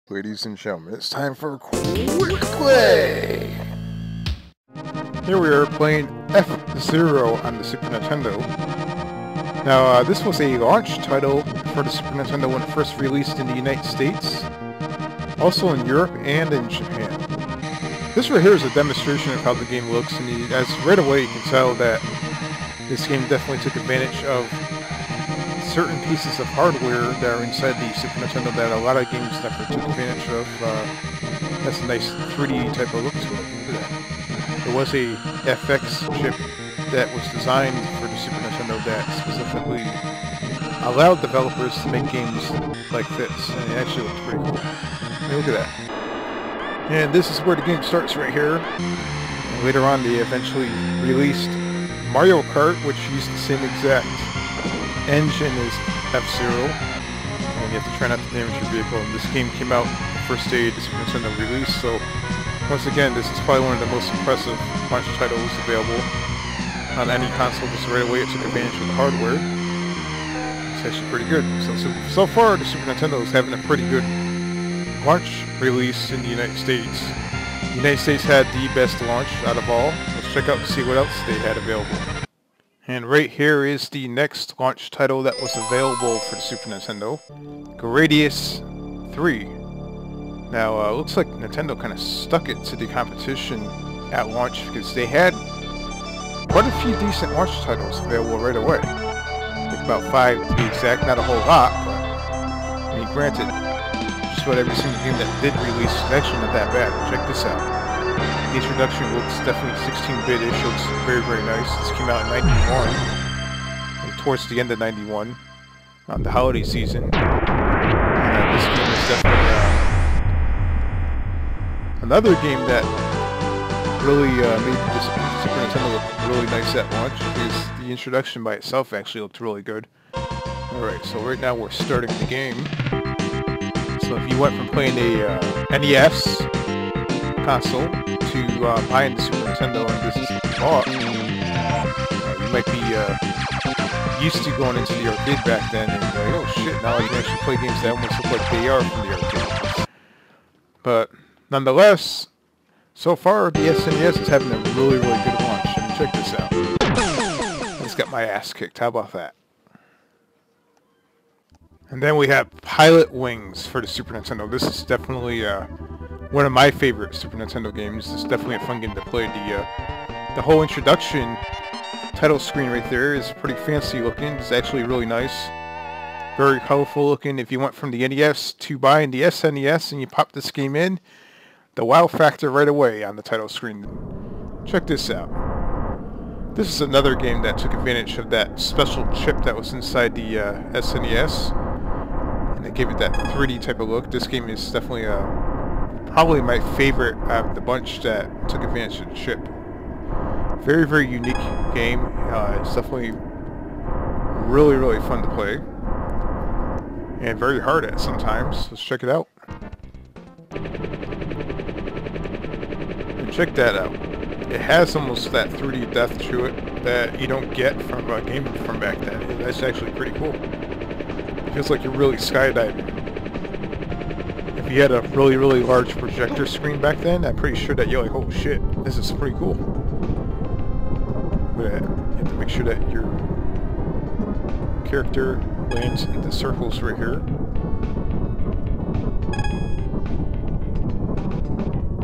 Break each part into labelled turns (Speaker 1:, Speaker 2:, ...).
Speaker 1: Ladies and gentlemen, it's time for a quick play! Here we are playing F-Zero on the Super Nintendo. Now, this was a launch title for the Super Nintendo when it first released in the United States, also in Europe and in Japan. This right here is a demonstration of how the game looks, and as right away you can tell that this game definitely took advantage of certain pieces of hardware that are inside the Super Nintendo that a lot of games never took advantage of. That's a nice 3D type of look to it. Look at that. There was a FX chip that was designed for the Super Nintendo that specifically allowed developers to make games like this, and it actually looks pretty cool. I mean, look at that. And this is where the game starts right here. And later on they eventually released Mario Kart, which used the same exact engine as F-Zero, and you have to try not to damage your vehicle. And this game came out the first day of the Super Nintendo release, so once again, this is probably one of the most impressive launch titles available on any console. Just right away it took advantage of the hardware. It's actually pretty good. So far the Super Nintendo is having a pretty good launch release in the United States. The United States had the best launch out of all. Let's check out and see what else they had available. And right here is the next launch title that was available for the Super Nintendo, Gradius 3. Now, it looks like Nintendo kind of stuck it to the competition at launch because they had quite a few decent launch titles available right away. I think about 5 to be exact, not a whole lot, but I mean, granted, just about every single game that did release is actually not that bad. Check this out. The introduction looks definitely 16-bit-ish, looks very, very nice. This came out in 91, and towards the end of 91, on the holiday season. And this game is definitely another game that really made the Super Nintendo look really nice at launch, because the introduction by itself actually looked really good. Alright, so right now we're starting the game. So if you went from playing a NES console to buying the Super Nintendo and this is bought, you might be used to going into the arcade back then and like, oh shit, now I can actually play games that almost look like they are from the arcade. But nonetheless, so far the SNES is having a really, really good launch. I mean, check this out. I just got my ass kicked. How about that? And then we have Pilot Wings for the Super Nintendo. This is definitely one of my favorite Super Nintendo games. It's definitely a fun game to play. The whole introduction title screen right there is pretty fancy looking. It's actually really nice. Very colorful looking. If you went from the NES to buying the SNES and you pop this game in, the wow factor right away on the title screen. Check this out. This is another game that took advantage of that special chip that was inside the SNES. And it gave it that 3D type of look. This game is definitely probably my favorite out of the bunch that took advantage of the chip. Very, very unique game. It's definitely really, really fun to play. And very hard at sometimes. Let's check it out. And check that out. It has almost that 3D depth to it that you don't get from a game from back then. That's actually pretty cool. It feels like you're really skydiving. If you had a really, really large projector screen back then, I'm pretty sure that you're like, oh shit, this is pretty cool. But you have to make sure that your character lands in the circles right here.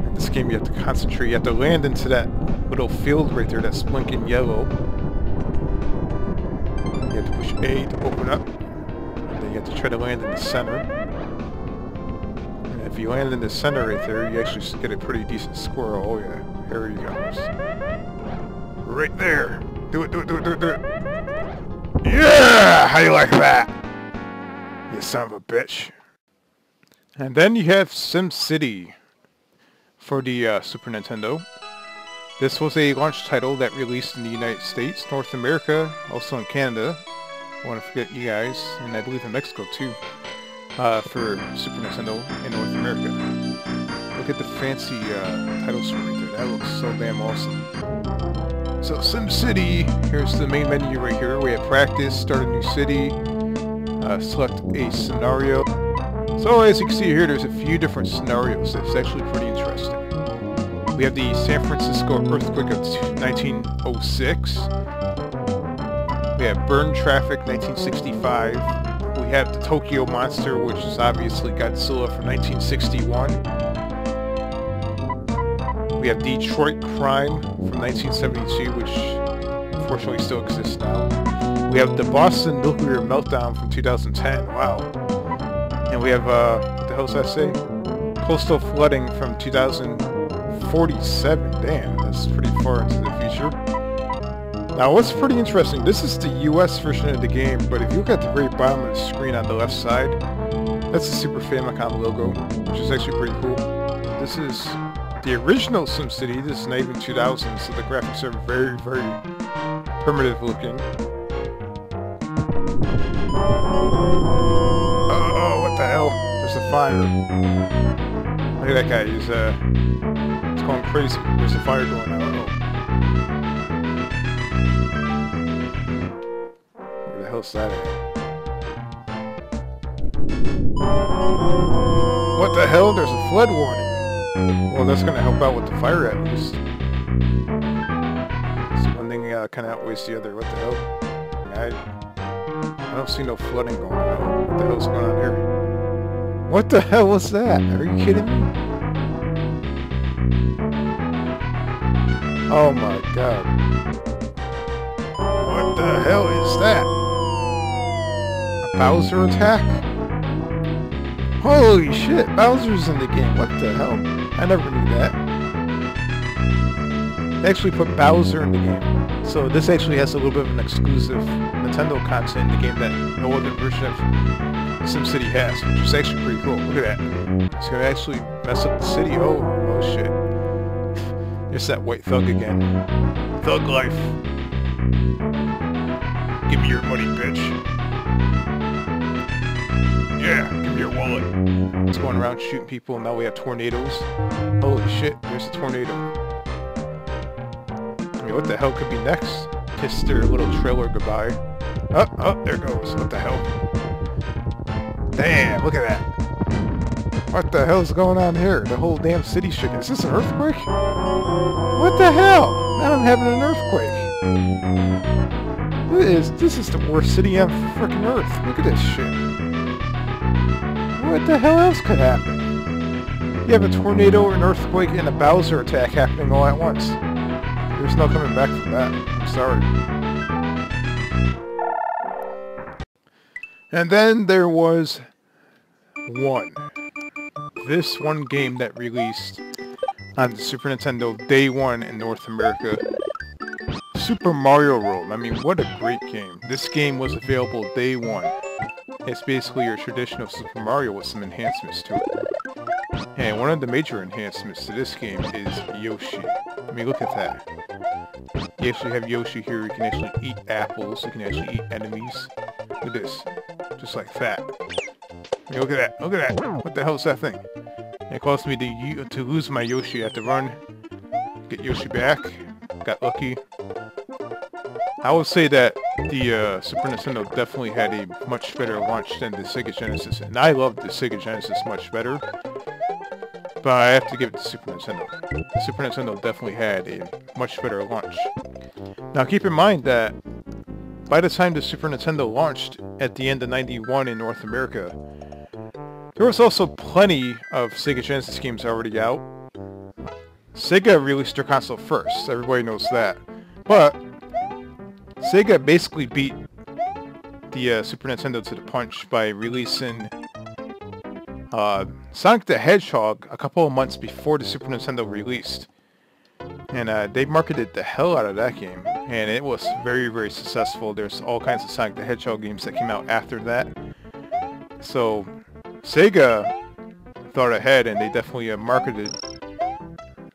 Speaker 1: In this game you have to concentrate, you have to land into that little field right there that's blinking yellow. You have to push A to open up, and then you have to try to land in the center. And if you land in the center right there, you actually get a pretty decent score. Oh yeah, there he goes. Right there! Do it, do it, do it, do it, do it! Yeah! How you like that? You son of a bitch. And then you have SimCity for the Super Nintendo. This was a launch title that released in the United States, North America, also in Canada. I want to forget you guys, and I believe in Mexico too, for Super Nintendo in North America. Look at the fancy title screen right there. That looks so damn awesome. So SimCity, here's the main menu right here. We have practice, start a new city, select a scenario, So as you can see here, there's a few different scenarios that's actually pretty interesting. We have the San Francisco earthquake of 1906. We have burn traffic 1965. We have the Tokyo monster, which is obviously Godzilla from 1961. We have Detroit crime from 1972, which unfortunately still exists now. We have the Boston nuclear meltdown from 2010. Wow. And we have, what the hell does that say? Coastal flooding from 2047. Damn, that's pretty far into the future. Now, what's pretty interesting, this is the US version of the game, but if you look at the very bottom of the screen on the left side, that's the Super Famicom logo, which is actually pretty cool. This is the original SimCity. This is not even 2000, so the graphics are very, very primitive looking. Oh, what the hell? There's a fire. Look at that guy, he's going crazy. There's a fire going on. Where the hell's that at? What the hell? There's a flood warning. Well, that's gonna help out with the fire at least. So one thing kind of outweighs the other. What the hell? I don't see no flooding going on. What the hell's going on here? What the hell was that? Are you kidding me? Oh my god. What the hell is that? A Bowser attack? Holy shit, Bowser's in the game. What the hell? I never knew that. They actually put Bowser in the game. So this actually has a little bit of an exclusive Nintendo content in the game that no other version of SimCity has, which is actually pretty cool. Look at that. It's gonna actually mess up the city. Oh shit. There's that white thug again. Thug life. Give me your money, bitch. Yeah, give me your wallet. It's going around shooting people, and now we have tornadoes. Holy shit, there's a tornado. I mean, what the hell could be next? Kiss their little trailer goodbye. Oh, there it goes. What the hell? Damn, look at that. What the hell is going on here? The whole damn city's shaking. Is this an earthquake? What the hell? Now I'm having an earthquake. This is the worst city on frickin' Earth. Look at this shit. What the hell else could happen? You have a tornado, an earthquake, and a Bowser attack happening all at once. There's no coming back from that. I'm sorry. And then there was this one game that released on the Super Nintendo day one in North America. Super Mario World. I mean, what a great game. This game was available day one. It's basically your traditional Super Mario with some enhancements to it. And one of the major enhancements to this game is Yoshi. I mean, look at that. You actually have Yoshi here. You can actually eat apples. You can actually eat enemies. Look at this. Just like that. I mean, look at that. Look at that. What the hell is that thing? It caused me to lose my Yoshi. I had to run. Get Yoshi back. Got lucky. I would say that the Super Nintendo definitely had a much better launch than the Sega Genesis. And I loved the Sega Genesis much better. But I have to give it to Super Nintendo. The Super Nintendo definitely had a much better launch. Now keep in mind that by the time the Super Nintendo launched at the end of '91 in North America, there was also plenty of Sega Genesis games already out. Sega released their console first, everybody knows that. But Sega basically beat the Super Nintendo to the punch by releasing Sonic the Hedgehog a couple of months before the Super Nintendo released. And they marketed the hell out of that game. And it was very, very successful. There's all kinds of Sonic the Hedgehog games that came out after that. So Sega thought ahead, and they definitely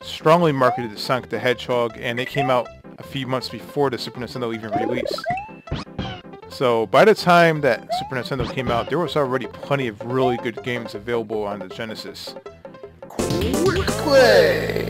Speaker 1: strongly marketed the Sonic the Hedgehog, and it came out a few months before the Super Nintendo even released. So by the time that Super Nintendo came out, there was already plenty of really good games available on the Genesis.
Speaker 2: Quick Play!